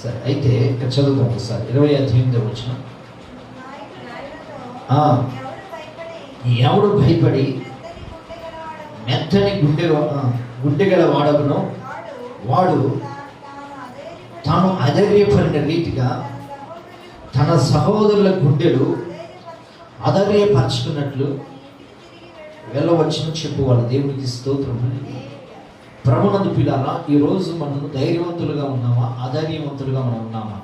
సరే, అయితే ఇక్కడ చదువుతాం ఒకసారి 28 వచ్చిన. ఎవడు భయపడి మెత్తని గుండె గల వాడకును వాడు తాను అధైర్యపడిన రీతిగా తన సహోదరుల గుండెలు అధైర్యపరచుకున్నట్లు వెళ్ళవచ్చును చెప్పువాడు. దేవునికి స్తోత్రం. ప్రభునందు పిల్లారా, ఈరోజు మనము ధైర్యవంతులుగా ఉన్నామా, అధైర్యవంతులుగా మనం ఉన్నామా?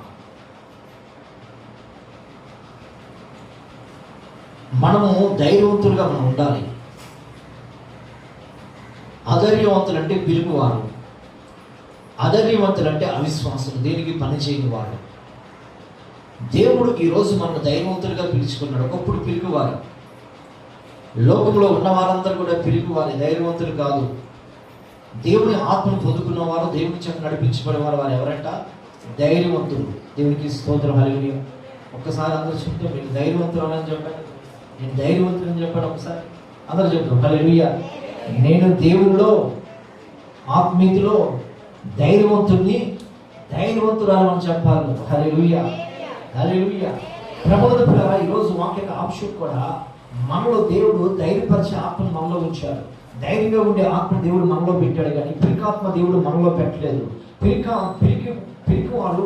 మనము ధైర్యవంతులుగా మనం ఉండాలి. అధైర్యవంతులు అంటే పిలుపువారు, అధైర్యవంతులు అంటే అవిశ్వాసులు, దేనికి పని చేయని వారు. దేవుడు ఈరోజు మనకు ధైర్యవంతులుగా పిలుచుకున్నాడు. ఒకప్పుడు పిలుపువారు, లోకంలో ఉన్న వారందరూ కూడా పిలుపువారు, ధైర్యవంతులు కాదు. దేవుని ఆత్మను పొందుకున్నవారు, దేవుని చేత నడిపించబడేవారు వారు ఎవరంట? ధైర్యవంతులు. దేవునికి స్తోత్రం. హల్లెలూయా. ఒక్కసారి అందరూ చెప్తే మీరు ధైర్యవంతులు అని చెప్పండి. నేను ధైర్యవంతులని చెప్పండి. ఒకసారి అందరూ చెప్తాం హల్లెలూయా. నేను దేవునిలో ఆత్మీయతలో ధైర్యవంతుడిని, ధైర్యవంతురాలు అని చెప్పాలి. హల్లెలూయా, హల్లెలూయా. ప్రభువుల పిల్లరా, ఈరోజు వాక్య ఆప్షన్ కూడా మనలో దేవుడు ధైర్యపరిచే ఆత్మను మనలో ఉంచాడు. ధైర్యంగా ఉండే ఆత్మ దేవుడు మనలో పెట్టాడు, కానీ పిరికాత్మ దేవుడు మనలో పెట్టలేదు. పిరికి వాళ్ళు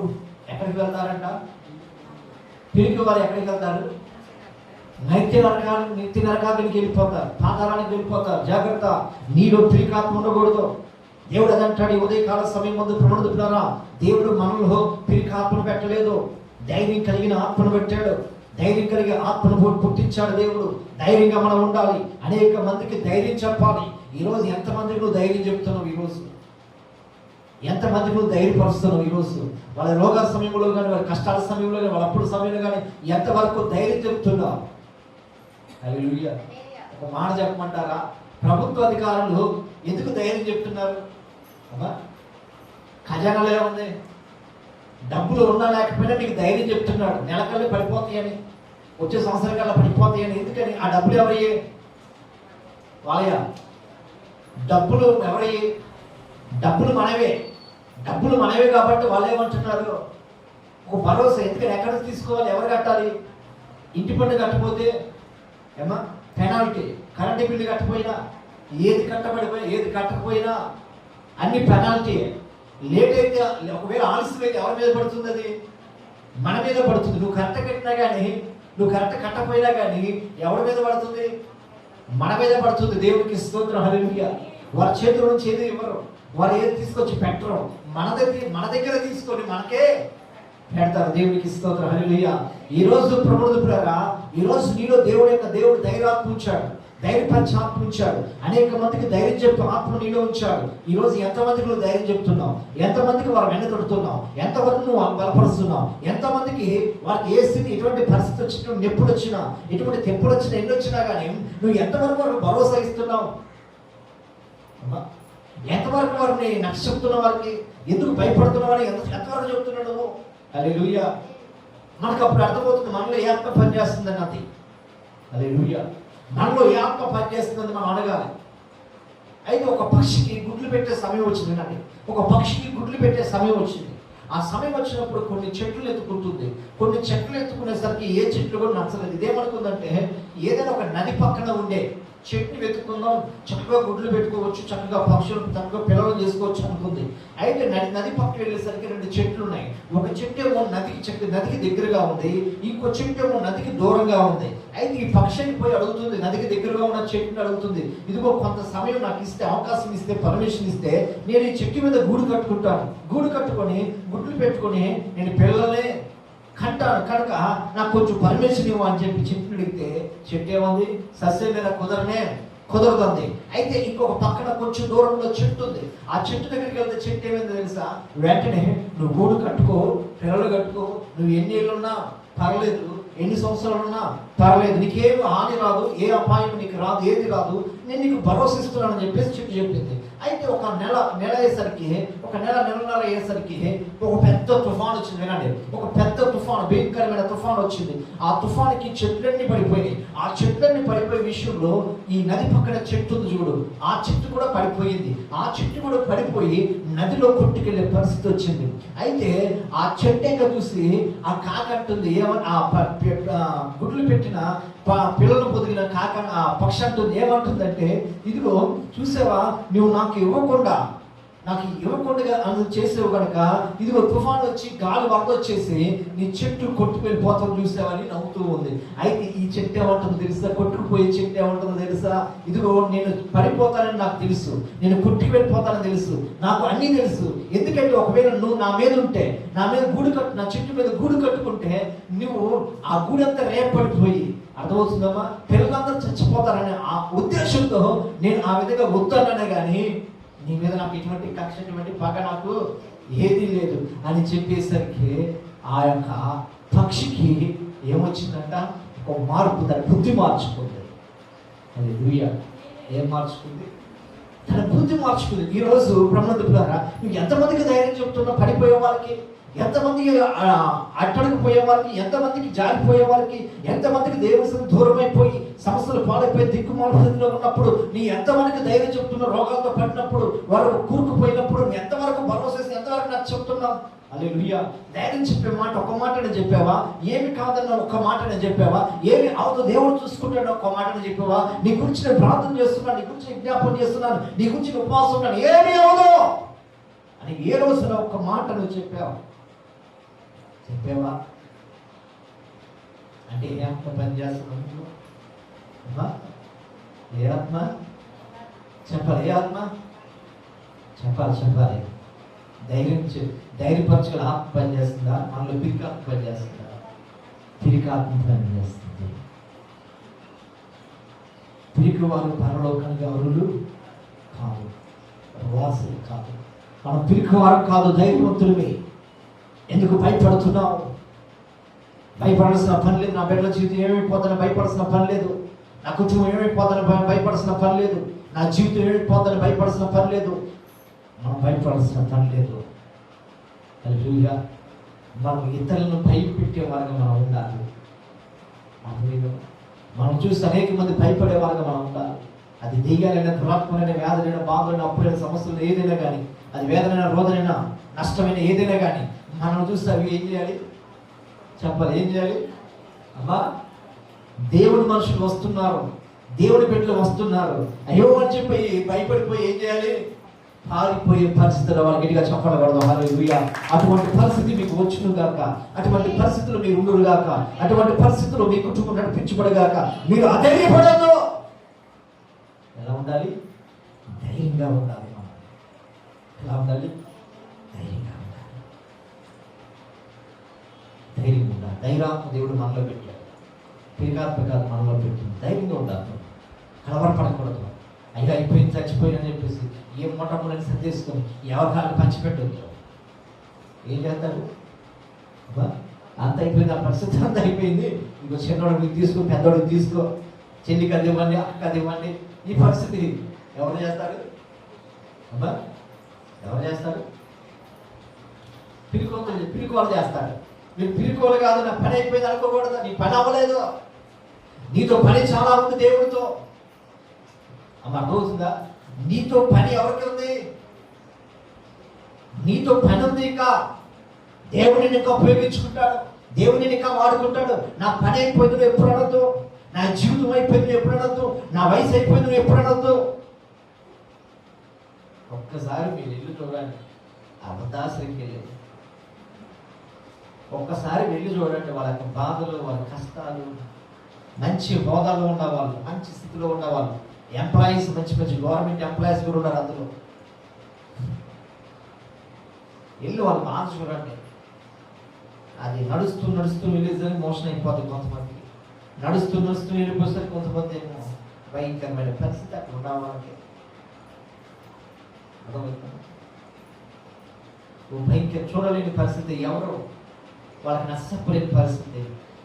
ఎక్కడికి వెళ్తారంట? పిరికి వారు ఎక్కడికి వెళ్తారు? నిత్య నరకానికి వెళ్ళిపోతారు, పాతాళానికి వెళ్ళిపోతారు. జాగ్రత్త, నీలో పిరికాత్మ ఉండకూడదు. దేవుడు అదంటాడు ఈ ఉదయకాల సమయం ముందు. ప్రభువుల పిల్లరా, దేవుడు మనలో పిరికాత్మను పెట్టలేదు, ధైర్యం కలిగిన ఆత్మను పెట్టాడు. ధైర్యం కలిగే ఆత్మను పుట్టించాడు దేవుడు. ధైర్యంగా మనం ఉండాలి. అనేక మందికి ధైర్యం చెప్పాలి. ఈరోజు ఎంతమందికి నువ్వు ధైర్యం చెప్తున్నావు? ఈరోజు ఎంతమందికి నువ్వు ధైర్యపరుస్తున్నావు? ఈరోజు వాళ్ళ రోగాల సమయంలో కానీ, వాళ్ళ కష్టాల సమయంలో కానీ, వాళ్ళ అప్పుడు సమయంలో కానీ ఎంతవరకు ధైర్యం చెప్తున్నావు? హల్లెలూయా. ఒక మాట చెప్పమంటారా? ప్రభుత్వ అధికారులు ఎందుకు ధైర్యం చెప్తున్నారు? ఖజానాలో ఏముంది? డబ్బులు ఉన్నా లేకపోయినా నీకు ధైర్యం చెప్తున్నాడు. నెలకల్లా పడిపోతాయని, వచ్చే సంవత్సరం కల్లా పడిపోతాయని. ఎందుకని? ఆ డబ్బులు ఎవరయ్యే? వాళ్ళయా? డబ్బులు ఎవరయ్యే? డబ్బులు మనవే. డబ్బులు మనవే కాబట్టి వాళ్ళు ఏమంటున్నారు? ఒక భరోసా. ఎందుకని? ఎక్కడ తీసుకోవాలి? ఎవరు కట్టాలి? ఇంటి పన్ను కట్టకపోతే ఏమా పెనాల్టీ. కరెంటు బిల్లు కట్టకపోయినా, ఏది కట్టబడిపోయినా, ఏది కట్టకపోయినా అన్ని పెనాల్టీ. లేట్ అయితే, ఒకవేళ ఆలస్యం అయితే ఎవరి మీద పడుతుంది? అది మన మీద పడుతుంది. నువ్వు కరెక్ట్ కట్టినా కానీ, నువ్వు కరెక్ట్ కట్టపోయినా కానీ ఎవరి మీద పడుతుంది? మన మీద పడుతుంది. దేవునికి స్తోత్రం. హల్లెలూయా. వారి చేతుల నుంచి ఏది ఇవ్వరు, వారు ఏది తీసుకొచ్చి పెట్టరు. మన దగ్గర తీసుకొని మనకే పెడతారు. దేవునికి స్తోత్రం. హల్లెలూయా. ఈరోజు ప్రభువుల పిల్లరా, ఈరోజు నీలో దేవుడు ధైర్యాత్మ ఉంచాడు, ధైర్యపరిచే ఆత్మ ఉంచాడు. అనేక మందికి ధైర్యం చెప్పే ఆత్మ నీలో ఉంచాడు. ఈరోజు ఎంతమందికి నువ్వు ధైర్యం చెప్తున్నావు? ఎంతమందికి వారు వెన్నతొడుతున్నావు? ఎంతవరకు నువ్వు బలపరుస్తున్నావు? ఎంతమందికి వారికి ఏ స్థితి, ఎటువంటి పరిస్థితి వచ్చినా, ఎప్పుడు వచ్చినా, ఎటువంటి తెప్పులు వచ్చినా, ఎన్ని వచ్చినా కానీ నువ్వు ఎంతవరకు వారికి భరోసా ఇస్తున్నావు? ఎంతవరకు వారిని నచ్చచెప్తున్నావు? వారికి ఎందుకు భయపడుతున్నావు అని ఎంతవరకు చెప్తున్నాడు నువ్వు? హల్లెలూయా. మనకు అప్పుడు అర్థమవుతుంది మనలో ఏ ఆత్మ పనిచేస్తుందని. అది హల్లెలూయా. మనలో ఏ ఆత్మ పనిచేస్తుందని మనం అడగాలి. అయితే ఒక పక్షికి గుడ్లు పెట్టే సమయం వచ్చింది అండి. ఒక పక్షికి గుడ్లు పెట్టే సమయం వచ్చింది. ఆ సమయం వచ్చినప్పుడు కొన్ని చెట్లు ఎత్తుకుంటుంది. కొన్ని చెట్లు ఎత్తుకునేసరికి ఏ చెట్లు కూడా నచ్చలేదు. ఇదేమనుకుందంటే, ఏదైనా ఒక నది పక్కన ఉండే చెట్టు వెతుక్కుందాం, చక్కగా గుడ్లు పెట్టుకోవచ్చు, చక్కగా పక్షులు చక్కగా పిల్లలు చేసుకోవచ్చు అనుకుంది. అయితే నది పక్కన వెళ్ళేసరికి 2 చెట్లు ఉన్నాయి. ఒక చెట్టు ఏమో నదికి దగ్గరగా ఉంది, ఇంకో చెట్టు ఏమో నదికి దూరంగా ఉంది. అయితే ఈ పక్షిని పోయి అడుగుతుంది, నదికి దగ్గరగా ఉన్న చెట్టుని అడుగుతుంది, ఇదిగో కొంత సమయం నాకు ఇస్తే, అవకాశం ఇస్తే, పర్మిషన్ ఇస్తే నేను ఈ చెట్టు మీద గూడు కట్టుకుంటాను. గూడు కట్టుకొని గుడ్లు పెట్టుకొని నేను పిల్లలనే కంటాను కనుక నాకు కొంచెం పర్మిషన్ ఇవ్వు అని చెప్పి చెట్టుని అడిగితే చెట్టు ఏముంది? సస్యం మీద కుదరదండి. అయితే ఇంకొక పక్కన కొంచెం దూరంలో చెట్టు ఉంది. ఆ చెట్టు దగ్గరికి వెళ్తే చెట్టు ఏమైందో తెలుసా? వెంటనే నువ్వు గూడు కట్టుకో, పిల్లలు కట్టుకో, నువ్వు ఎన్ని ఏళ్ళున్నా పర్లేదు, ఎన్ని సంవత్సరాలున్నా పర్లేదు, నీకేమి హాని రాదు, ఏ అపాయం నీకు రాదు, ఏది రాదు, నేను నీకు భరోసా ఇస్తున్నానని చెప్పేసి చెట్టు చెప్పింది. అయితే ఒక నెల అయ్యేసరికి, ఒక నెలన్నర అయ్యేసరికి ఒక పెద్ద పెద్ద తుఫాన్ వచ్చింది. వినండి, ఒక పెద్ద తుఫాన్, భయంకరమైన తుఫాన్ వచ్చింది. ఆ తుఫానికి చెట్లన్నీ పడిపోయినాయి. ఆ చెట్లన్నీ పడిపోయే విషయంలో ఈ నది పక్కన చెట్టు ఉంది చూడు, ఆ చెట్టు కూడా పడిపోయింది. ఆ చెట్టు కూడా పడిపోయి నదిలో కొట్టుకెళ్లే పరిస్థితి వచ్చింది. అయితే ఆ చెట్టు చూసి ఆ కాక అంటుంది, ఏమని, గుడ్లు పెట్టిన పిల్లలు పొదిగిన కాక ఆ పక్షి అంటుంది, ఏమంటుందంటే, ఇదిగో చూసావా, నువ్వు నాకు ఇవ్వకుండా అని చేసేవు కనుక ఇదిగో తుఫాన్ వచ్చి గాలి వరద వచ్చేసి నీ చెట్టు కొట్టుకు వెళ్ళిపోతాం చూసావని నవ్వుతూ ఉంది. అయితే ఈ చెట్టు ఏమంటుందో తెలుసా? కొట్టుకుపోయే చెట్టు ఏమంటుందో తెలుసా? ఇదిగో నేను పడిపోతానని నాకు తెలుసు, నేను కొట్టుకు వెళ్ళిపోతానని తెలుసు, నాకు అన్నీ తెలుసు. ఎందుకంటే ఒకవేళ నువ్వు నా మీద ఉంటే, నా చెట్టు మీద గూడు కట్టుకుంటే నువ్వు ఆ గూడంతా రేపడిపోయి, అర్థమవుతుందమ్మా, పిల్లలందరూ చచ్చిపోతారనే ఆ ఉద్దేశంతో నేను ఆ విధంగా వద్దన్నానే కానీ నీ మీద నాకు ఎటువంటి కక్ష, ఎటువంటి పగ నాకు ఏదీ లేదు అని చెప్పేసరికి ఆ యొక్క పక్షికి ఏమొచ్చిందంట? ఒక మార్పు, తన బుద్ధి మార్చుకుంది. అది దుయ్య ఏం మార్చుకుంది? తన బుద్ధి మార్చుకుంది. ఈరోజు బ్రహ్మదులారా, నువ్వు ఎంతమందికి ధైర్యం చెప్తున్నా? పడిపోయే వాళ్ళకి, ఎంతమందికి అట్టడుగు పోయే వారికి, ఎంతమందికి జారిపోయే వారికి, ఎంతమందికి దేవుని దూరం అయిపోయి సమస్యలు పాడైపోయి దిక్కుమాల స్థితిలో ఉన్నప్పుడు నీ ఎంతమందికి ధైర్యం చెప్తున్నా? రోగాలతో పడినప్పుడు, వారు కూరుకుపోయినప్పుడు ఎంతవరకు భరోసా, ఎంతవరకు నాకు చెప్తున్నావు? హల్లెలూయా. ధైర్యం చెప్పే మాట ఒక్క మాటనే చెప్పావా? ఏమి కాదన్న ఒక్క మాటనే చెప్పావా? ఏమి అవుతుందో దేవుడు చూసుకుంటాడు ఒక్క మాటనే చెప్పావా? నీ గురించి నేను ప్రార్థన చేస్తున్నాను, నీ గురించి విజ్ఞాపన చేస్తున్నాను, నీ గురించి ఉపవాసం ఉన్నాను, ఏమి అవదు అని ఏ రోజున ఒక్క మాట నువ్వు చెప్పావా? అంటే ఏ ఆత్మ పని చేస్తున్నావు? ఏ ఆత్మ చెప్పాలి? ఏ ఆత్మ చెప్పాలి. ధైర్యపరచుకుని ఆత్మ పని చేస్తుందా? మనలో పిరికి ఆత్మ పని చేస్తుందా? పిరికి ఆత్మ పని చేస్తుంది. పిరికి వారు పరలోకానికి అర్హులు కాదు, వాసులు కాదు. మనం పిరికి వారు కాదు, ధైర్యవంతులమే. ఎందుకు భయపడుతున్నావు? భయపడాల్సిన పని లేదు. నా బిడ్డల జీవితం ఏమైపోతుందని భయపడాల్సిన పని లేదు. నా కుటుంబం ఏమైపోతుందని భయపడాల్సిన పని లేదు. నా జీవితం ఏమైపోతుందని భయపడాల్సిన పని లేదు. మనం భయపడాల్సిన పని లేదు. హల్లెలూయా. మనం ఇతరులను భయపెట్టే వారిగా మనం ఉండాలి. మనం చూసి అనేక మంది భయపడే వారిగా మనం ఉండాలి. అది దెయ్యాలైనా, దురాత్మలైన, వ్యాధులైన, బాధలైన, అప్పులైన, సమస్యలు ఏదైనా కానీ, అది వేదనైనా, రోదనైనా, నష్టమైన ఏదైనా కానీ మనం చూస్తే అవి ఏం చేయాలి? చెప్పాలి. ఏం చేయాలి? అమ్మా, దేవుడి మనుషులు వస్తున్నారు, దేవుడి బిడ్డలు వస్తున్నారు, అయ్యో అని చెప్పి భయపడిపోయి ఏం చేయాలి? పారిపోయే పరిస్థితులు వాళ్ళు గట్టిగా చెప్పకూడదు. హల్లెలూయా. అటువంటి పరిస్థితి మీకు వచ్చును గాక, అటువంటి పరిస్థితులు మీరు ఉండును గాక, అటువంటి పరిస్థితులు మీ కుటుంబం నడిపించబడగాక. మీరు అధైర్యపడద్దు. ఎలా ఉండాలి? ధైర్యంగా ఉండాలి. ఎలా ఉండాలి? ధైర్యంగా ఉండాలి. ధైర్యంగా ఉండాలి. ధైర్యాత్మ దేవుడు మనలో పెట్టాడు, పిరికాత్మ కాదు మనలో పెట్టింది. ధైర్యంగా ఉండాలి, కలవరపడకూడదు. అయ్యా అయిపోయింది, చచ్చిపోయింది అని చెప్పేసి ఏం మొట్టమొదటి సర్దేసుకొని ఎవరికాలకు పంచిపెట్టద్దు. ఏం చేస్తాడు? అంత అయిపోయింది, ఆ పరిస్థితి అంతా అయిపోయింది, ఇంకో చిన్నోడు మీకు తీసుకో, పెద్దోడికి తీసుకో, చెల్లికి అది ఇవ్వండి, అక్క అది ఇవ్వండి. ఈ పరిస్థితి ఎవరు చేస్తారు? అబ్బా ఎవరు చేస్తారు? పిరికోలు చేస్తారు. మీరు పిరికోలు కాదు, నా పని అయిపోయింది అనుకోకూడదు. నీ పని అవ్వలేదు, నీతో పని చాలా ఉంది దేవుడితో. అమ్మ అర్థమవుతుందా? నీతో పని ఎవరికి ఉంది? నీతో పని ఉంది. ఇంకా దేవుడిని ఇంకా ఉపయోగించుకుంటాడు, దేవుడిని ఇంకా వాడుకుంటాడు. నా పని అయిపోయింది నువ్వు ఎప్పుడు అనొద్దు, నా జీవితం అయిపోయింది నువ్వు ఎప్పుడు అనొద్దు, నా వయసు అయిపోయింది నువ్వు ఎప్పుడు అనొద్దు. ఒక్కసారి మీరు వెళ్ళి చూడండి, అబద్ధాశ్రకి వెళ్ళి ఒక్కసారి వెళ్ళి చూడండి. వాళ్ళ యొక్క బాధలు, వాళ్ళ కష్టాలు, మంచి హోదాలో ఉన్నవాళ్ళు, మంచి స్థితిలో ఉన్నవాళ్ళు, ఎంప్లాయీస్, మంచి మంచి గవర్నమెంట్ ఎంప్లాయీస్ కూడా ఉన్నారు అందులో. వెళ్ళి వాళ్ళు బాధ చూడండి. అది నడుస్తూ వెళ్ళేసరికి మోషన్ అయిపోతుంది కొంతమందికి, నడుస్తూ వెళ్ళిపోసరికి కొంతమంది ఏమో భయంకరమైన పరిస్థితి అక్కడ ఉన్న వాళ్ళకి. భయంకర చూడలేని పరిస్థితి, ఎవరు వాళ్ళకి నష్టపోలేని పరిస్థితి,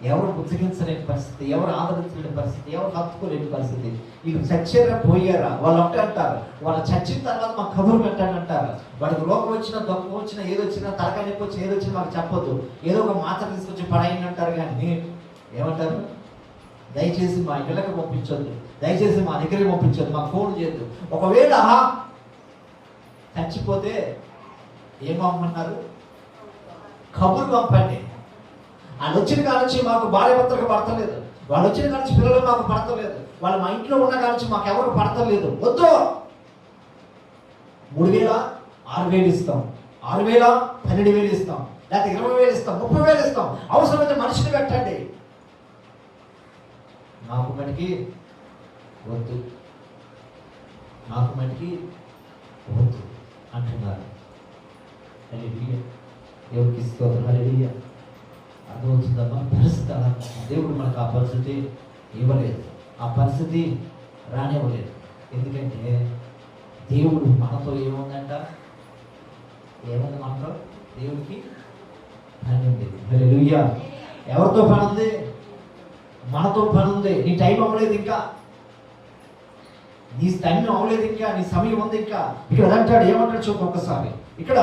ఎవరు బుజ్జగించలేని పరిస్థితి, ఎవరు ఆదరించలేని పరిస్థితి, ఎవరు హత్తుకోలేని పరిస్థితి. ఇక చచ్చారా పోయారా వాళ్ళు ఒకటే అంటారు. వాళ్ళు చచ్చిన తర్వాత మాకు కబురు పెట్టండి అంటారు. వాడికి రోగం వచ్చినా, దొంగ వచ్చినా, ఏదొచ్చినా, తలకాయ నొప్పి వచ్చినా, ఏదొచ్చినా మాకు చెప్పొద్దు, ఏదో ఒక మాత్ర తీసుకొచ్చి పడాయింది అంటారు. కానీ ఏమంటారు? దయచేసి మా ఇళ్ళకి పంపించొద్దు, దయచేసి మా దగ్గరికి పంపించొద్దు, మాకు ఫోన్ చేయొద్దు. ఒకవేళ చచ్చిపోతే ఏం పంపమన్నారు? కబురు పంపండి. వాళ్ళు వచ్చిన కాడ నుంచి మాకు భార్య భర్తలకు పడతలేదు, వాళ్ళు వచ్చిన కాడ నుంచి పిల్లలు మాకు పడతలేదు, వాళ్ళు మా ఇంట్లో ఉన్న కాడ నుంచి మాకు ఎవరు పడతలేదు, వద్దు. 3,000 6,000 ఇస్తాం, 6,000 12,000 ఇస్తాం, లేకపోతే 20,000 ఇస్తాం, 30,000 ఇస్తాం, అవసరమైతే మనిషిని పెట్టండి, మాకు మటుకి వద్దు, మాకు మటుకి వద్దు అంటున్నారు. ఎవరికి ఇస్తారు? హల్లెలూయా. అర్థమవుతుందమ్మా? పరిస్థితి అలా. దేవుడు మనకు ఆ పరిస్థితి ఇవ్వలేదు, ఆ పరిస్థితి రానివ్వలేదు. ఎందుకంటే దేవుడు మనతో ఏముందంట? ఏముంది మనతో? దేవుడికి పని ఉంది. హల్లెలూయా. ఎవరితో పని ఉంది? మనతో పని ఉంది. నీ టైం అవ్వలేదు ఇంకా, నీ టైం అవ్వలేదు ఇంకా, నీ సమయం ఉంది ఇంకా. ఇక్కడ అంటాడు, ఏమంటాడు చూపు ఒక్కసారి. ఇక్కడ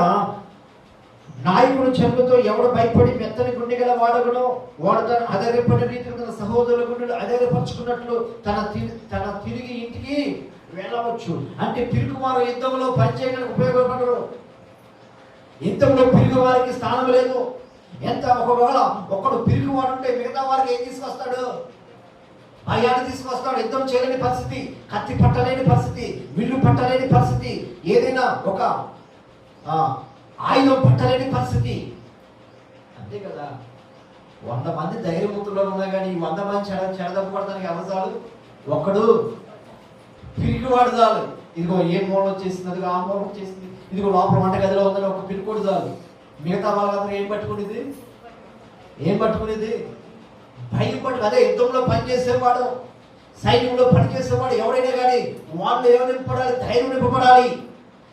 నాయకుడు చెంగుతో ఎవడు భయపడి మెత్తని గుండె గల వాడగునో వాడు తన అధైర్యపడిన రీతిలో తన సహోదరుల గుండెలు అధైర్యపరుచుకున్నట్లు తన తిరిగి ఇంటికి వెళ్ళవచ్చు. అంటే పిరుగుమారు యుద్ధంలో పనిచేయడానికి ఉపయోగపడరు. యుద్ధంలో పిరుగు వారికి స్థానం లేదు. ఎంత ఒకవేళ ఒక్కడు పిరుగువాడు ఉంటే మిగతా వారికి ఏం తీసుకొస్తాడు? భయాన్ని తీసుకొస్తాడు. యుద్ధం చేయలేని పరిస్థితి, కత్తి పట్టలేని పరిస్థితి, విల్లు పట్టలేని పరిస్థితి, ఏదైనా ఒక ఆయుధం పట్టలేని పరిస్థితి. అంతే కదా. 100 మంది ధైర్యవంతుల్లో ఉన్నా కానీ 100 మంది చెడదప్పడానికి ఎవరు చాలు? ఒక్కడు పిరికివాడు చాలు. ఇదిగో ఏ మూల వచ్చేసింది, అదిగో ఆ మూల వచ్చేసింది, ఇదిగో లోపల వంట గదిలో ఉందని ఒక పిరికోడు చాలు. మిగతా వాళ్ళందరూ ఏం పట్టుకునేది? భయం పట్టు. అదే యుద్ధంలో పనిచేసేవాడు, సైన్యంలో పనిచేసేవాడు ఎవరైనా కానీ వాళ్ళు ఏమి నింపడాలి? ధైర్యం నింపబడాలి.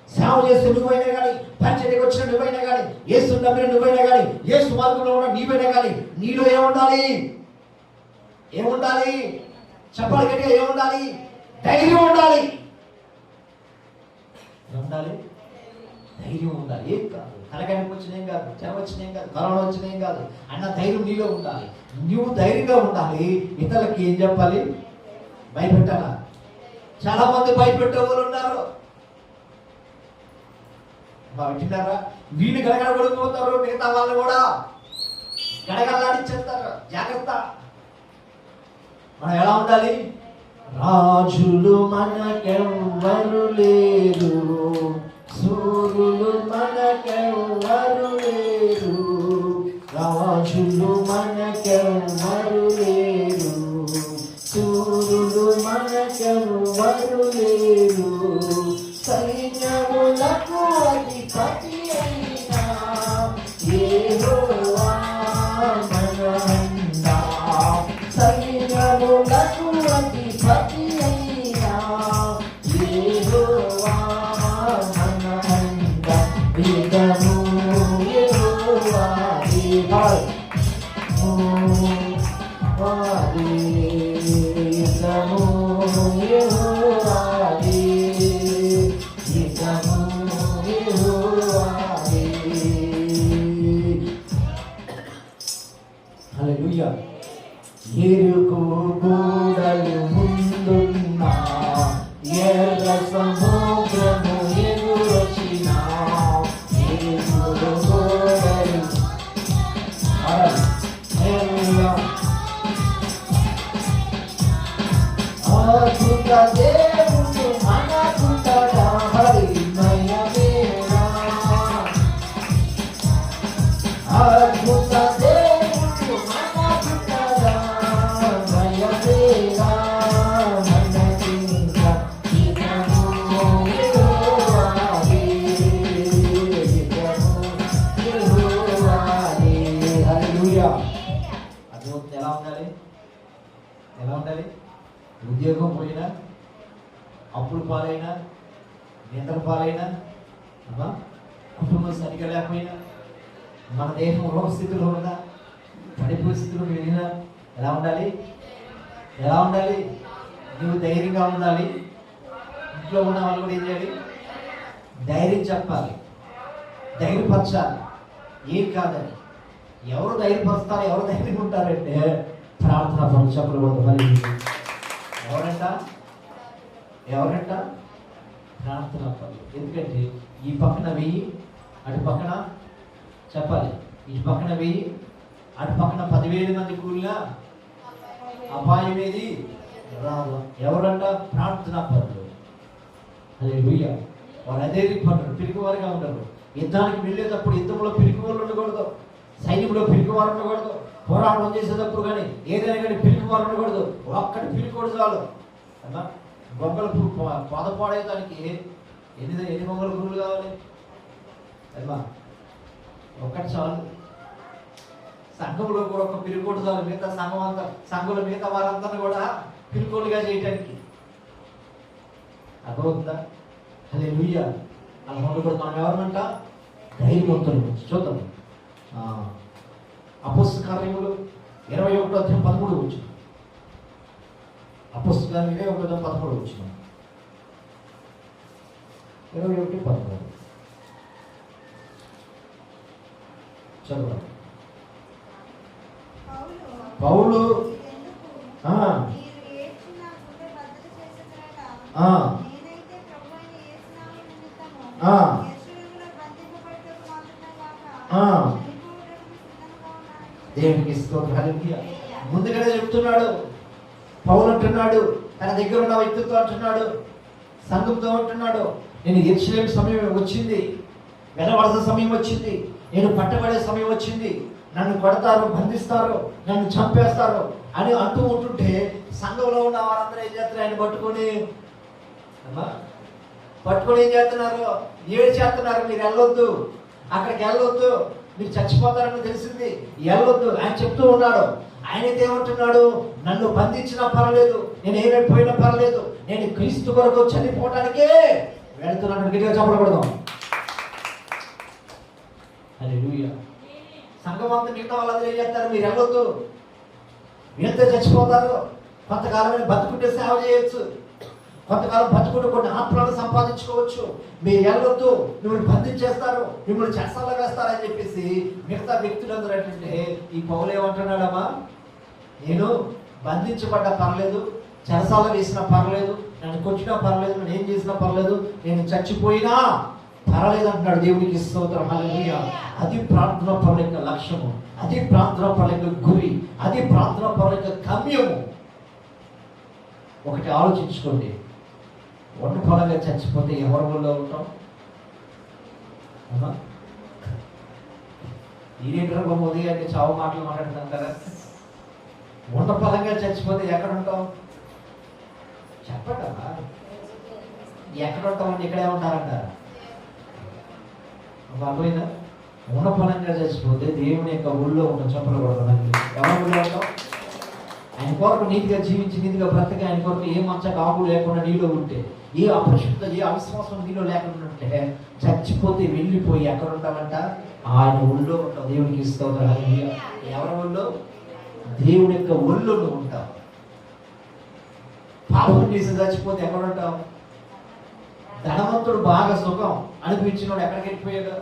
సేవ చేస్తే నువ్వైనా కానీ, పరిచర్యకు వచ్చిన నువ్వైనా కానీ, యేసు నమ్మిన నువ్వైనా కానీ, యేసు మార్గంలో ఉన్న నీవైనా కానీ, నీలో ఏముండాలి? చెప్పాలి గట్టిగా, ఏముండాలి? ధైర్యం ఉండాలి. ధైర్యం ఉండాలి. ఏం కాదు, తలకాయకు వచ్చినేం కాదు, జ్వరం వచ్చినేం కాదు, కరోనా వచ్చినేం కాదు అన్న ధైర్యం నీలో ఉండాలి. నువ్వు ధైర్యంగా ఉండాలి. ఇతరులకి ఏం చెప్పాలి? భయపెట్టాలా? చాలా మంది భయపెట్టే వాళ్ళు ఉన్నారు. వింటున్నారా? వీళ్ళు గడగడ పడిపోతారు, మిగతా వాళ్ళు కూడా గడగడలాడించేస్తారు. జాగ్రత్త. మనం ఎలా ఉండాలి? రాజులు మనకెవ్వరు లేరు, సూర్యులు మనకెవ్వరు లేరు, రాజులు మనకెవ్వరు లేరు, సూర్యులు మనకెవ్వరు లేరు, సైన్యములకు అధిపతి అయినా యెహోవా మనహండా, సైన్యములకు అధిపతి అయినా యెహోవా మనహండా. యుద్ధము యెహోవాది, యుద్ధము యెహోవాది, హల్లెలూయా. ఎరుకు గోడలు ముందున్నా, ఎర్ర సముద్రము ఎదురొచ్చినా, ఎరుకు గోడలు అద్భుత దేవుడు మనకుంటడా, హరిమయమేనా. అద్భుత దేవుడు మనకుంటడా, భయమేనా మనకింకా. ఇతను యెహోవాదే, ఇతను యెహోవాదే. హల్లెలూయా. అద్భుతం. ఎలా ఉండాలి? ఉద్యోగం పోయినా, అప్పులు పాలైనా, నిద్ర పాలైనా, కుటుంబం సరిగా లేకపోయినా, మన దేహం రోగ స్థితిలో ఉన్నా, పని పరిస్థితులు వెళ్ళినా ఎలా ఉండాలి? ఎలా ఉండాలి? నువ్వు ధైర్యంగా ఉండాలి. ఇంట్లో ఉన్న వాళ్ళు కూడా ఏం చేయాలి? ధైర్యం చెప్పాలి, ధైర్యపరచాలి. ఏం కాదని. ఎవరు ధైర్యపరుస్తారు, ఎవరు ధైర్యం ఉంటారంటే ప్రార్థన పనులు చెప్పకూడదు. ఎవరంట ప్రార్థన పనులు. ఎందుకంటే ఈ పక్కన వెయ్యి, అటు పక్కన చెప్పాలి, ఈ పక్కన వెయ్యి, అటు పక్కన 10,000 మంది కూలినా అపాయం ఏది రాదు. ఎవరంట? ప్రార్థన పనులు. అదే వెయ్య వాళ్ళు అదే పనులు పిరికివారుగా ఉండరు. యుద్ధానికి వెళ్ళేటప్పుడు యుద్ధంలో పిరికివారు ఉండకూడదు, సైన్యంలో పిరికివారు ఉండకూడదు, పోరాటం చేసేటప్పుడు కానీ ఏదైనా కానీ పిరికివారు ఉండకూడదు. ఒక్కటి పిరికూడదు చాలు. అమ్మా గొంగళ పొదపాడేదానికి ఎన్ని గొంగళ పురుగులు కావాలి? అమ్మా ఒక్కటి చాలు. సంఘంలో కూడా ఒక పిరికోడు చాలు. మిగతా సంఘం అంతా, సంఘంలో మిగతా వారంతా కూడా పిరికోడుగా చేయటానికి. అర్థమవుతుందా? అదే లూయ అలా ఉండకూడదు. మనం ఎవరినంట? ధైర్యవంతులు. చూద్దాం అపోస్తల కార్యములు 21:13 వచ్చిన. అపోస్తల కార్యములు 21:13 వచ్చిన. 21:13 చదవండి. పౌలు దేవునికి స్తోత్రం. ముందుగానే చెప్తున్నాడు. పౌలు అంటున్నాడు, తన దగ్గర ఉన్న వ్యక్తితో అంటున్నాడు, సంఘంతో అంటున్నాడు, నేను యెరూషలేము సమయం వచ్చింది, వెనవలస సమయం వచ్చింది, నేను పట్టబడే సమయం వచ్చింది, నన్ను కొడతారు, బంధిస్తారు, నన్ను చంపేస్తారు అని అంటూ ఉంటుంటే సంఘంలో ఉన్న వారందరూ ఏం చేస్తారు? ఆయన పట్టుకొని ఏం చేస్తున్నారు? ఏడు చేస్తున్నారు. మీరు వెళ్ళొద్దు, అక్కడికి వెళ్ళొద్దు, మీరు చచ్చిపోతారని తెలిసింది, వెళ్ళొద్దు ఆయన చెప్తూ ఉన్నాడు. ఆయన ఏమంటున్నాడు? నన్ను బంధించినా పర్లేదు, నేను ఏమైపోయినా పర్లేదు, నేను క్రీస్తు కొరకు చనిపోవటానికే వెళుతున్నాను. గట్టిగా చెప్పకూడదు. హల్లెలూయా. సంఘం అంతా మిగతా వాళ్ళందరూ ఏం చేస్తారు? మీరు వెళ్ళొద్దు, మీరంతా చచ్చిపోతారు, కొంతకాలం బతుకుంటే సేవ చేయొచ్చు, కొంతకాలం బతుకుంటే కొన్ని ఆత్మలను సంపాదించుకోవచ్చు, మీరు వెళ్ళొద్దు, మిమ్మల్ని బంధించేస్తారు, మిమ్మల్ని చెరసాల వేస్తారని చెప్పేసి మిగతా వ్యక్తులందరూ ఏంటంటే ఈ పౌలు ఏమంటున్నాడమ్మా? నేను బంధించబడ్డా పర్లేదు, చెరసాల వేసినా పర్లేదు, నన్ను కొట్టినా పర్లేదు, నేను ఏం చేసినా పర్లేదు, నేను చచ్చిపోయినా పర్వాలేదు అంటున్నాడు. దేవునికి స్తోత్రం. హల్లెలూయా. అది ప్రార్థన పరుల యొక్క లక్ష్యము, అది ప్రార్థన పరుల యొక్క గురి, అది ప్రార్థన పరుల యొక్క గమ్యము. ఒకటి ఆలోచించుకోండి, ఒంటరిగా చచ్చిపోతే ఎవరి వల్ల ఉంటాం? అమ్మా ఈరేంటో ఉదయాన్ని చావు మాటలు మాట్లాడుతాం కదా. ఒంటరిగా చచ్చిపోతే ఎక్కడ ఉంటాం? చెప్పటమ్మా, ఎక్కడ ఉంటామని ఇక్కడే ఉంటారంటారా? అర్థమైందా? ఉన్నపలంగా చచ్చిపోతే దేవుని యొక్క ఊళ్ళో ఉంటాం. చెప్పకూడదు. ఎవరి ఊళ్ళో ఉంటాం? ఆయన కొరకు నీతిగా జీవించి, నీతిగా బ్రతక, ఆయన కొరకు ఏ మంచ కాపు లేకుండా నీలో ఉంటే, ఏ అపరిశుద్ధత, ఏ అవిశ్వాసం నీలో లేకుండా ఉంటే చచ్చిపోతే వెళ్ళిపోయి ఎక్కడ ఉంటామంట? ఆయన ఊళ్ళో ఉంటాం. దేవునికి స్తోత్రం. ఎవరి ఊళ్ళో? దేవుని యొక్క ఊళ్ళో ఉంటాం. పాపం చేసి చచ్చిపోతే ఎక్కడ ఉంటాం? ధనవంతుడు బాగా సుఖం అనిపించినోడు ఎక్కడికి వెళ్ళిపోయాడు?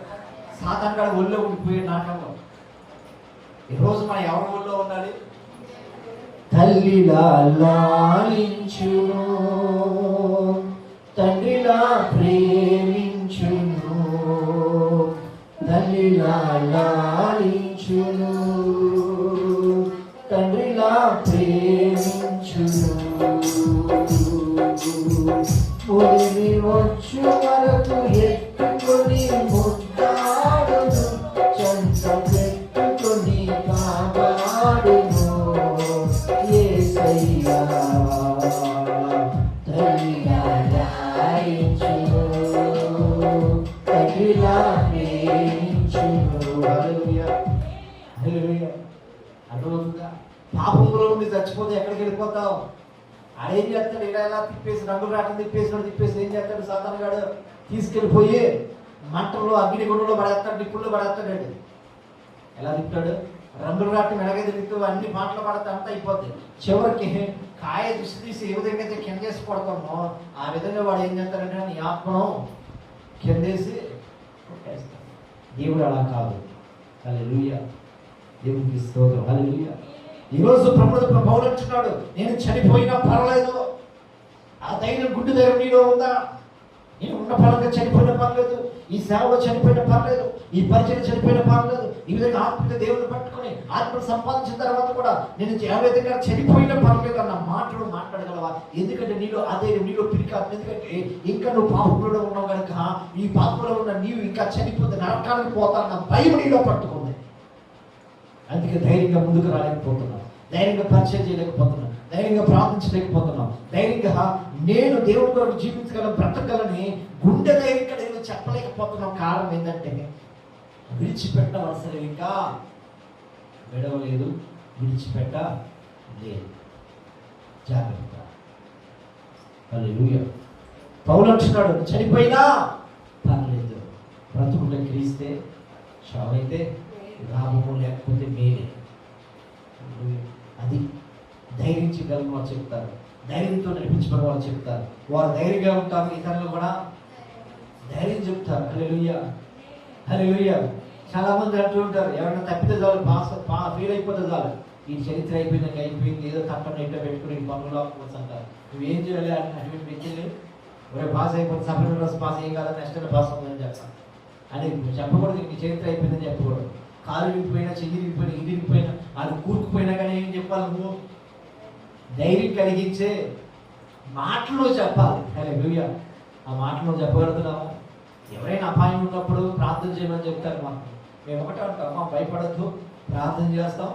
సాతాను కాడ ఒళ్ళో ఉండిపోయాడు నాటకంలో. ఈరోజు మనం ఎవరి ఒళ్ళో ఉండాలి? తల్లిలా లాలించును, తండ్రిలా ప్రేమించును, తల్లిలా లాలించును, తండ్రిలా ప్రేమించును. మురిమి వచ్చు వరకు ఎత్తుకొని ముద్దాడును, చెంత పెట్టుకొని కాపాడును యేసయ్యా. తల్లిలా లాలించును, తండ్రిలా ప్రేమించును. హల్లెలూయా. హల్లెలూయా. అర్థమవుతుందా? పాపంలో ఉండి చచ్చిపోతే ఎక్కడికి వెళ్ళిపోతావు? ఆడేం చేస్తాడు? ఇలా తిప్పేసి, రంగులు రాటం తిప్పేసి ఏం చేస్తాడు? సాతాను గాడు తీసుకెళ్ళిపోయి మంటల్లో, అగ్నిగుండంలో పడేస్తాడు, నిప్పుల్లో పడేస్తాడు. ఎలా తిప్పాడు? రంగులు రాటి మెడగ తిరుగుతూ అన్ని పాటలు పాడితే అంతా అయిపోద్ది. చివరికి కాయ దృష్టి తీసి ఏ విధంగా అయితే కింద వేసి కొడతామో ఆ విధంగా వాడు ఏం చేస్తాడంటే నీ ఆత్మను కిందేసి కొట్టేస్తాడు. దేవుడు అలా కాదు. హల్లెలూయా, దేవునికి స్తోత్రం. హల్లెలూయా. ఈరోజు ప్రభువు పౌలు అంటున్నాడు, నేను చనిపోయినా పర్లేదు. ఆ ధైర్యం, గుడ్డు ధైర్యం నీలో ఉందా? నేను ఉన్న పరంగా చనిపోయినా పర్లేదు, ఈ సేవలో చనిపోయినా పర్లేదు, ఈ పరిచయం చనిపోయినా పర్లేదు. ఈ విధంగా ఆత్మీయ దేవుని పట్టుకొని ఆత్మను సంపాదించిన తర్వాత కూడా నేను ఏ విధంగా చనిపోయినా పర్లేదు అన్న మాటలు మాట్లాడగలవా? ఎందుకంటే నీలో అదే, నీలో పిరికాదు. ఎందుకంటే ఇంకా నువ్వు పాపంలో ఉన్నావు కనుక ఈ పాపంలో ఉన్న నీవు ఇంకా చనిపోతే నరకానికి పోతానన్న భయం నీలో పట్టుకుంది. అందుకే ధైర్యంగా ముందుకు రాలేకపోతున్నావు, ధైర్యంగా పరిచయం చేయలేకపోతున్నావు, ధైర్యంగా ప్రార్థించలేకపోతున్నాం, ధైర్యంగా నేను దేవుడి కొరకు జీవించగలను, బ్రతకగలని గుండె ధైర్యంగా నేను చెప్పలేకపోతున్నాం. కారణం ఏంటంటే విడిచిపెట్టవలసిన ఇంకా విడవలేదు, విడిచిపెట్టలేదు. జాగ్రత్త. హల్లెలూయా. పౌలు అంటున్నాడు, చనిపోయినా పర్లేదు, బ్రతుకుంటే క్రీస్తే, చావైతే లాభము, లేకపోతే మేలే. అది ధైర్యించగలను వాళ్ళు చెప్తారు, ధైర్యంతో నడిపించబడిన వాళ్ళు చెప్తారు. వారు ధైర్యంగా ఉంటారు, ఇతరులు కూడా ధైర్యం చెప్తారు. హల్లెలూయా, హల్లెలూయా. చాలా మంది అంటూ ఉంటారు, ఎవరైనా తప్పితే చాలు, ఫీల్ అయిపోతే చాలు, ఈ చరిత్ర అయిపోయింది, అయిపోయింది, ఏదో తప్పని ఇంట్లో పెట్టుకుని పనులు ఆపుకోవచ్చు అంటారు. నువ్వేం చేయాలి అంటే అటువంటి వ్యక్తులు పాస్ అయిపోతే సపరేట్ రోజు పాస్ ఏం కాదు, నెక్స్ట్ పాస్ అవుతుందని చెప్తాను అని చెప్పకూడదు. ఇంక చరిత్ర అయిపోయిందని చెప్పకూడదు. కాలు విరిగిపోయినా, చెయ్యి విరిగిపోయినా, ఇది విరిగిపోయినా, అది కూరుకుపోయినా కానీ ఏం చెప్పాలి? నువ్వు ధైర్యం కలిగించే మాటలు చెప్పాలి. హల్లెలూయా. ఆ మాటలు చెప్పగలుగుతున్నావా? ఎవరైనా అపాయం ఉన్నప్పుడు ప్రార్థన చేయమని చెప్తారు మాకు. మేము ఒకటే అంటాం, అమ్మ భయపడద్దు, ప్రార్థన చేస్తాం,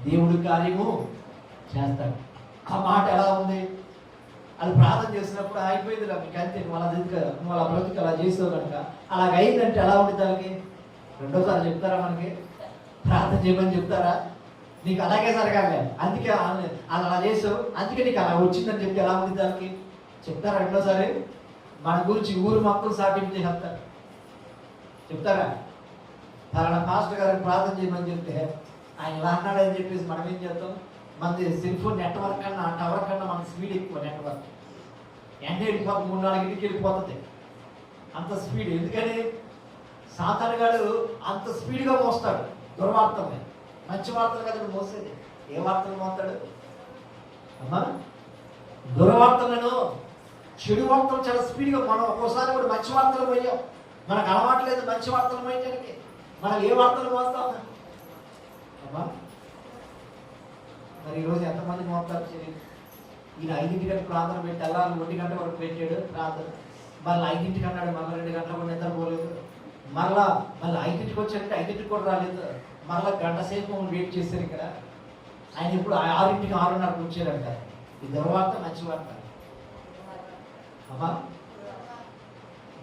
దేవుడి కార్యము చేస్తాడు. ఆ మాట ఎలా ఉంది? అది ప్రార్థన చేసినప్పుడు అయిపోయింది, మీకు అంతే, నువ్వు అలా బ్రతికి అలా చేసావు కనుక అలాగ అయిందంటే ఎలా ఉంది దానికి? రెండోసారి చెప్తారా? మనకి ప్రార్థన చేయమని చెప్తారా? నీకు అలాగే జరగాలి, అందుకే అలా చేసావు, అందుకే నీకు అలా వచ్చిందని చెప్తే ఎలా ఉంది దానికి? చెప్తారా రెండోసారి? మన గురించి ఊరు మొత్తం సాటింపు చేస్తారు. చెప్తారా? పలానా పాస్టర్ గారికి ప్రార్థన చేయమని చెప్తే ఆయన ఇలా అన్నాడని చెప్పేసి మనం ఏం చేస్తాం? మనది సెల్ ఫోన్ నెట్వర్క్ కన్నా, టవర్ కన్నా మన స్పీడ్ ఎక్కువ. నెట్వర్క్ ఎండ వెళ్ళిపోతుంది, 3-4 ఇంటికి వెళ్ళిపోతుంది, అంత స్పీడ్. ఎందుకని? సాతాను గారు అంత స్పీడ్గా మోస్తాడు దుర్వార్తల్ని. మంచి వార్తలు కదా మోసేది. ఏ వార్తలు మోస్తాడు అమ్మా? దుర్వార్తలను, చెడు వార్తలు చాలా స్పీడ్గా. మనం ఒక్కోసారి కూడా మంచి వార్తలు పోయాం, మనకు అలవాట్లేదు మంచి వార్తలు పోయడానికి. మనం ఏ వార్తలు మోస్తాం అమ్మా? మరి ఈరోజు ఎంతమంది మోస్తారు? ఈయన 5 ప్రార్థన పెట్టి అల్లారు 1 గంట వరకు పెట్టాడు ప్రార్థన, మళ్ళీ 5 అన్నాడు, మళ్ళీ 2 గంటల కూడా నిద్రపోలేదు, మళ్ళీ 5 వచ్చాడంటే 5 కూడా రాలేదు, మళ్ళీ గంట సేపు వెయిట్ చేశారు ఇక్కడ. ఆయన ఇప్పుడు 6 6:30 వచ్చాడంట. ఈ దుర్వార్త మంచి వార్త అమ్మా?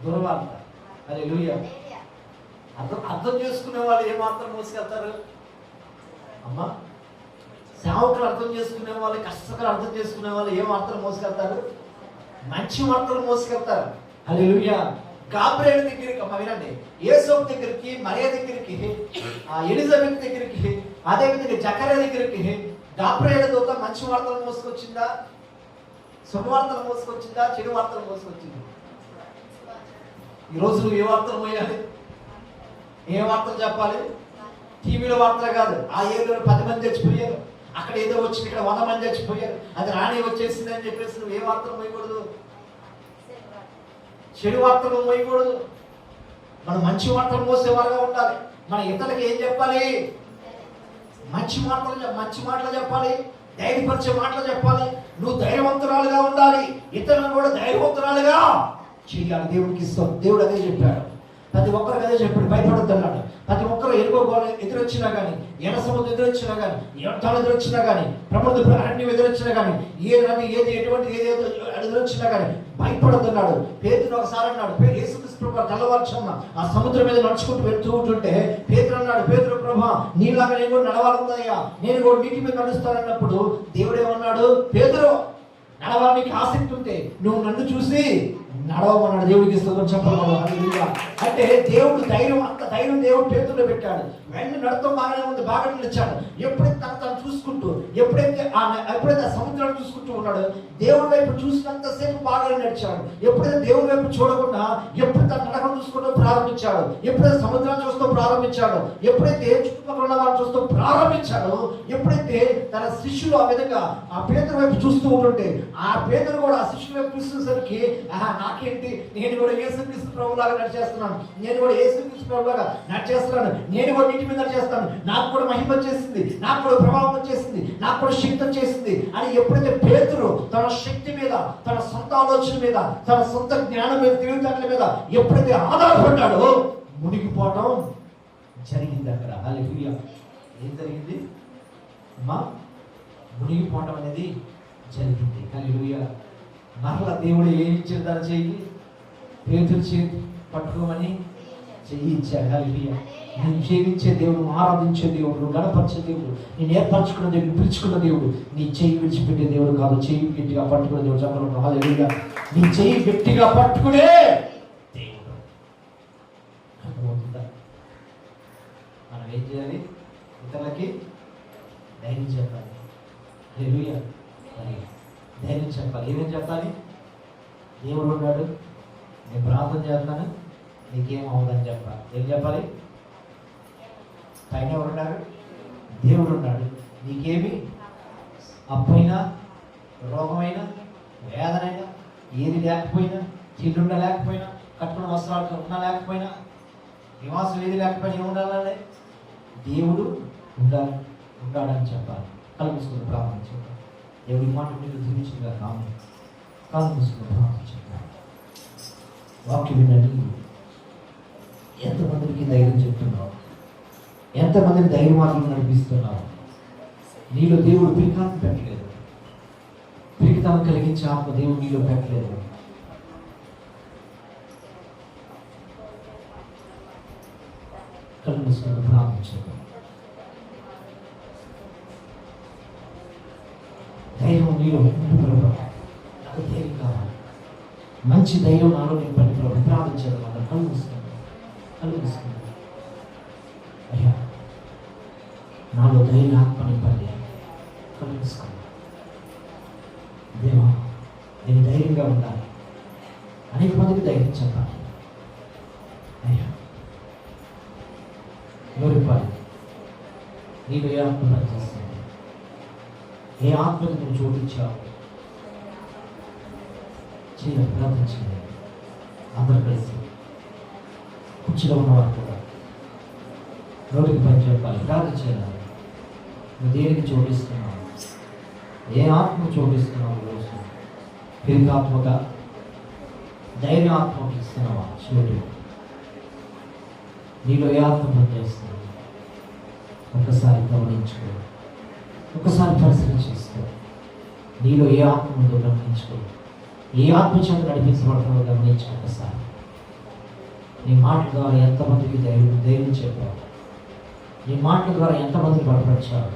దుర్వార్త. హల్లెలూయా. అర్థం చేసుకునే వాళ్ళు ఏ మాత్రం మోసుకెళ్తారు అమ్మా? సేవకులు అర్థం చేసుకునే వాళ్ళు, కష్టకలు అర్థం చేసుకునే వాళ్ళు ఏ వార్తలు మోసుకెళ్తారు? మంచి వార్తలు మోసుకెళ్తారు. హల్లెలూయా. గాబ్రియేలు దగ్గరికి, అమ్మ వినండి, యేసోపు దగ్గరికి, మరియ దగ్గరికి, ఎలిజబెత్ దగ్గరికి, అదేవిధంగా జకర్యా దగ్గరికి గాబ్రియేలు దూత మంచి వార్తలు మోసుకొచ్చిందా? శుభవార్తలు మోసుకొచ్చిందా? చెడు వార్తలు మోసుకొచ్చింది? ఈరోజు నువ్వు ఏ వార్తలు మోయాలి? ఏ వార్తలు చెప్పాలి? టీవీలో వార్తలు కాదు. ఆ ఏరియాలో 10 మంది చచ్చిపోయారు, అక్కడ ఏదో వచ్చింది, ఇక్కడ 100 మంది చచ్చిపోయారు, అది రాణి వచ్చేసింది అని చెప్పేసి నువ్వు ఏ వార్తలు మోయకూడదు? చెడు వార్తలు మోయకూడదు. మనం మంచి వార్తలు మోసేవారుగా ఉండాలి. మన ఇతరులకు ఏం చెప్పాలి? మంచి మాటలు చెప్పాలి, ధైర్యపరిచే మాటలు చెప్పాలి. నువ్వు ధైర్యవంతురాలుగా ఉండాలి, ఇతరులను కూడా ధైర్యవంతురాలుగా చేయాలి. దేవుడికి ఇస్తాం. దేవుడు అదే చెప్పాడు, ప్రతి ఒక్కరికి అదే చెప్పాడు, భయపడద్దు అన్నాడు. ప్రతి ఒక్కరు ఎదురొచ్చినా కానీ, ఎడ సముద్రం ఎదురొచ్చినా కానీ, ఎంటాలు ఎదురొచ్చినా కానీ, ప్రముఖ అరణ్యం ఎదురొచ్చినా కానీ, ఎటువంటి ఎదురొచ్చినా కానీ భయపడద్దు అన్నాడు. పేతురు ఒకసారి అన్నాడు, యేసుక్రీస్తు ప్రభువు తెల్లవారుజామున ఆ సముద్రం మీద నడుచుకుంటూ వెళ్తూ ఉంటుంటే పేతురు అన్నాడు, పేతురు ప్రభువా, నీలాగా నేను కూడా నడవాలన్నాయా, నేను కూడా నీటి మీద నడుస్తానన్నప్పుడు దేవుడు ఏమన్నాడు? పేతురు, నడవాలని ఆసక్తి ఉంటే నువ్వు నన్ను చూసి నడవమన్నాడు. దేవుడికి స్తోత్రం చెప్పమన్నాడు. హల్లెలూయా. అంటే దేవుడు ధైర్యం, అంత ధైర్యం దేవుడు పేతురులో పెట్టాడు. వెంటనే నడతం బాగానే ఉంది, బాగా నిలిచాడు. ఎప్పుడైతే తను చూసుకుంటూ, ఎప్పుడైతే సముద్రాన్ని చూసుకుంటూ ఉన్నాడు, దేవుడి వైపు చూసినంతసేపు బాగా నడిచాడు. ఎప్పుడైతే దేవుడి వైపు చూడకుండా ఎప్పుడు తన నడకను చూసుకుంటూ ప్రారంభించాడు, ఎప్పుడైతే సముద్రాన్ని చూస్తూ ప్రారంభించాడు, ఎప్పుడైతే చుట్టుపక్కల ఉన్న వారిని చూస్తూ ప్రారంభించాడు, ఎప్పుడైతే తన శిష్యులు ఆ విధంగా ఆ పేతురు వైపు చూస్తూ ఉంటుంటే, ఆ పేతురు కూడా ఆ శిష్యుల వైపు చూసేసరికి నాకేంటి, నేను కూడా యేసుక్రీస్తు ప్రభువులాగా నడిచేస్తున్నాను, నేను కూడా యేసుక్రీస్తు ప్రభువులాగా నడిచేస్తున్నాను, నేను కూడా నీటి మీద నడిచేస్తాను, నాకు కూడా మహిమ వచ్చేసింది, నాకు కూడా ప్రభావం వచ్చేసింది, నాకు కూడా శక్తి వచ్చేసింది అని ఎప్పుడైతే పేతురు తన శక్తి మీద, తన సొంత ఆలోచన మీద, తన సొంత జ్ఞానం మీద, తెలివితేటల మీద ఎప్పుడైతే ఆధారపడ్డాడో మునిగిపోవడం జరిగింది అక్కడ. హల్లెలూయా. ఏం జరిగింది అమ్మా? మునిగిపోవడం అనేది జరిగింది. హల్లెలూయా. మరలా దేవుడు ఏమి ఇచ్చాడు? తన చెయ్యి పేతురు చేతి పట్టుకోమని చెయ్యి ఇచ్చాడు. హల్లెలూయా. నేను సేవించే దేవుడు, ఆరాధించే దేవుడు, గణపరిచే దేవుడు, నేను ఏర్పరచుకున్న దేవుడు, పిలుచుకున్న దేవుడు, నీ చెయ్యి విడిచిపెట్టే దేవుడు కాదు. చెయ్యి గట్టిగా పట్టుకునే దేవుడు. చెప్పడం హల్లెలూయా. నీ చెయ్యి గట్టిగా పట్టుకునే దేవుడు. అర్థమవుతుందా? మనం ఏం చేయాలి? ఇతరులకి ధైర్యం చెప్పాలి. హల్లెలూయా. ధైర్యం చెప్పాలి. ఏమేం చెప్పాలి? దేవుడు ఉన్నాడు, నేను ప్రార్థన చేస్తాను, నీకేం అవ్వదని చెప్పాలి. ఏం చెప్పాలి? పైన ఎవరున్నారు? దేవుడు ఉన్నాడు. నీకేమి అప్పైనా, రోగమైనా, వేదనైనా, ఏది లేకపోయినా, తిండుండ లేకపోయినా, కట్టుకున్న వస్త్రాలు ఉన్నా లేకపోయినా, నివాసం ఏది లేకపోయినా ఏముండాలంటే దేవుడు ఉంటాడని చెప్పాలి. కళ్ళు మూసుకుని ప్రార్థన చెప్పాలి. దేవుడి మాట మీరు దీవించగా కాదు. కళ్ళు మూసుకుని ప్రార్థన చెప్పాలి. వాక్యం వినండి. ఎంతమందికి ధైర్యం చెప్తున్నావు? ఎంతమందిని ధైర్య మార్గం నడిపిస్తున్నావు? నీలో దేవుడు పిరికాన్ని పెట్టలేదు. పిరికితనం కలిగించే ఆత్మ దేవుడు నీలో పెట్టలేదు. కళ్ళు మూసుకుని ప్రార్థించదు. ధైర్యం నీలో నాకు ధైర్యం కావాలి, మంచి ధైర్యం నాలో నింపండి ప్రభు. ప్రార్థించదు. మనం కళ్ళు మూసుకుంటాం. అయ్యా, నాలో ధైర్య ఆత్మ నింపండి. కళ్ళు మూసుకోండి. దేవా, నేను ధైర్యంగా ఉండాలి. అనేక మందికి ధైర్యం చెప్పాలి. అయ్యా, నోరిపాలి. నీకు ఏ ఆత్మ పనిచేస్తుంది? ఏ ఆత్మకు నువ్వు చోటించావు? చేయాలి. ప్రార్థించండి. అందరూ కలిసి కుర్చీలో ఉన్నవారు కూడా నోటికి పని చెప్పాలి. ప్రార్థించాలి. నువ్వు దేనికి చోటిస్తున్నావు? ఏ ఆత్మ చోటిస్తున్నావు? రోజు పిరికాత్మక, ధైర్యాత్మక ఇస్తున్నావా? చోటు నీలో ఏ ఆత్మ పనిచేస్తుంది? ఒకసారి గమనించుకో, ఒకసారి పరిశీలన చేసుకో. నీలో ఏ ఆత్మ ఉందో గమనించుకో. ఏ ఆత్మ చేత నడిపించబడుతుందో గమనించుకో. ఒకసారి నీ మాటల ద్వారా ఎంతమందికి ధైర్యం చెప్పావు? నీ మాటల ద్వారా ఎంతమందికి బలపరిచావు?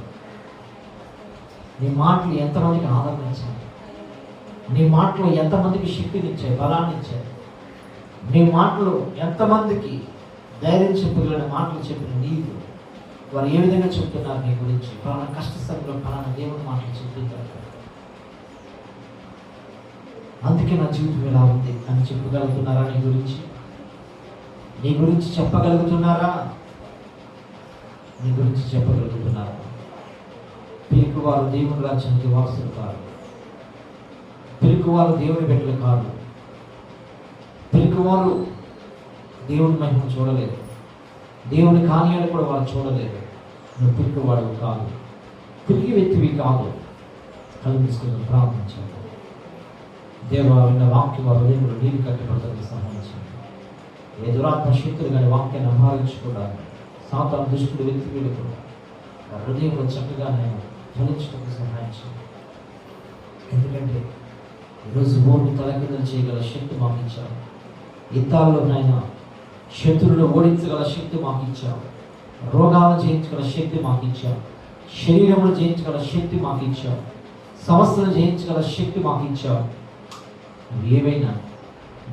నీ మాటలు ఎంతమందికి ఆదరణ ఇచ్చాయి? నీ మాటలు ఎంతమందికి శక్తినిచ్చాయి, బలాన్ని ఇచ్చాయి? నీ మాటలు ఎంతమందికి ధైర్యం చెప్పగలిగిన మాటలు చెప్పిన నీవు వారు ఏ విధంగా చెప్తున్నారు నీ గురించి? పలానా కష్ట సమయంలో పలానా దేవుని మాటలు చెప్తుంటారు, అందుకే నా జీవితం ఎలా ఉంది అని చెప్పగలుగుతున్నారా? నీ గురించి చెప్పగలుగుతున్నారా? నీ గురించి చెప్పగలుగుతున్నారా? పిరికివారు దేవుని రాజ్యానికి వారసులు కాదు. పిరికివారు దేవుని బిడ్డలు కాదు. పిరికివారు దేవుని మహిమ చూడలేదు. దేవుని కార్యాలు కూడా వారు చూడలేదు. నువ్వు పిరికివాడు కాదు, పిరికి వ్యక్తివి కాదు. కళ్ళు తీసుకుని ప్రార్థించాలి. దేవా, విన్న వాక్యం వారు దేవుడు నీరు కట్టబడుతుంది సహాయించండి. ఏ దురాత్మ శక్తులు కానీ వాక్యాన్ని అభావించకూడదు. సాతాను దుష్టుడు వ్యక్తి కూడా హృదయంలో చక్కగా నేను ఫలించడానికి సహాయించండి. ఎందుకంటే ఈరోజు భూమిని తలకిందలు చేయగల శక్తి మాకు ఇచ్చావు. యుద్ధాల్లో నాయన శత్రువులను ఓడించగల శక్తి మాకు ఇచ్చావు. రోగాలను జయించగల శక్తి మాకు ఇచ్చావు. శరీరమును జయించగల శక్తి మాకు ఇచ్చావు. సమస్యను జయించగల శక్తి మాకు ఇచ్చావు. నువ్వు ఏవైనా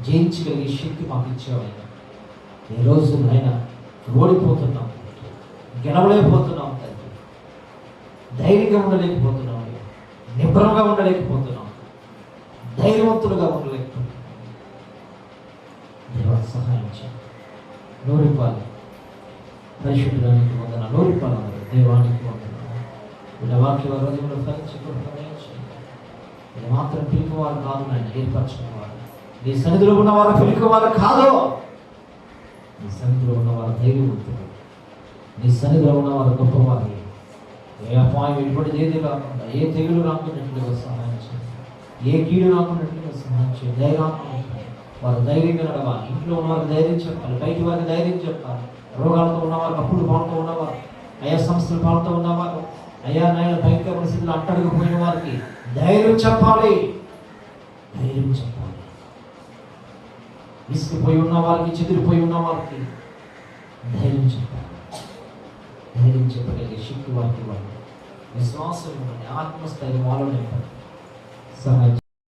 జయించగలిగే శక్తి మాకు ఇచ్చేవాళ్ళ. ఈరోజు నాయన ఓడిపోతున్నాం, గెలవలేకపోతున్నాం తండ్రి, ధైర్యంగా ఉండలేకపోతున్నాం, నిబ్రంగా ఉండలేకపోతున్నాం, ధైర్యవంతులుగా ఉండలేకపోతున్నాం. దేవా సహాయం చేయండి. నూరిపాలి పరిశుద్ధానికి వందన, నూరిపాలి దేవానికి వందన. వీళ్ళ వాక్య హృదయంలో ఫలించుకుంటున్నాయి. వీళ్ళు మాత్రం పిలుపువారు కాదు నాయన, ఏర్పరచుకున్నవారు. నీ సన్నిధిలో ఉన్నవారు పిలుపువారు కాదు, నీ సన్నిధిలో ఉన్నవారు ధైర్యవంతులు, నీ సన్నిధిలో ఉన్నవారు గొప్పవారు. ఏ అపాయం ఎటువంటి ఏది రాకుండా, ఏ తెగులు రాకున్నట్లుగా సహాయం చేయండి, ఏ కీడు రాకున్నట్లుగా సహాయం చేయండి. ధైర్యాత్మ వారు ధైర్యంగా నడవాలి. ఇంట్లో ఉన్నవారికి ధైర్యం చెప్పాలి, బయట వారికి ధైర్యం చెప్పాలి. రోగాలతో ఉన్నవారు, అప్పులు పాలతో ఉన్నవారు, అయా సంస్థల పాలతో ఉన్నవారు, అయా నాయన భయంకర పరిస్థితులు అట్టడుగుపోయిన వారికి ధైర్యం చెప్పాలి, ధైర్యం చెప్పాలి. విసిగిపోయి ఉన్న వారికి, చెదిరిపోయి ఉన్న వారికి ధైర్యం చెప్పాలి. ధైర్యం చెప్పగలిగే శక్తి వారికి వాళ్ళు, విశ్వాసం ఇవ్వండి, ఆత్మస్థైర్యం వాళ్ళు నింపండి. సహాయం